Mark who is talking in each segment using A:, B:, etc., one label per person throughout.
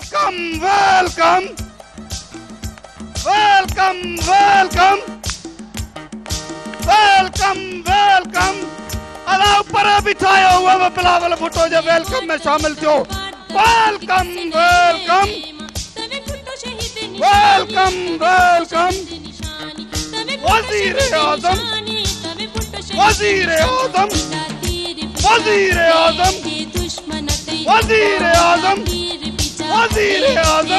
A: Welcome welcome welcome welcome welcome अला ऊपर बिठाया हुआ मैं बिलावल भुट्टो जो वेलकम में शामिल थियो। वेलकम वेलकम वेलकम वेलकम वजीर आजम वजीर आजम वजीर आजम वजीर आजम वजीर आजम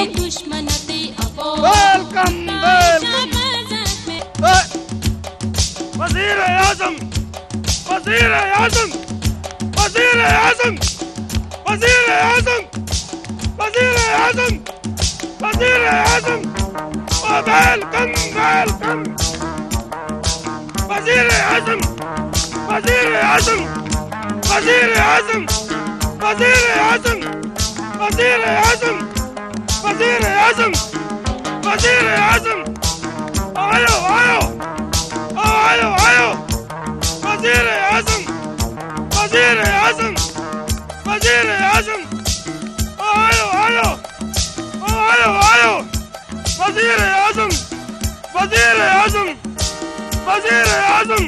A: वेलकम वेलकम वजीर आजम वजीर आजम वजीर आजम वजीर आजम वजीर आजम वजीर आजम वेलकम वेलकम वजीर आजम वजीर आजम वजीर आजम वजीर आजम वजीर आजम वजीर आजम वजीर आजम आयो आयो आयो आयो वजीर आजम वजीर आजम वजीर आजम आयो आयो आयो आयो वजीर आजम वजीर आजम वजीर आजम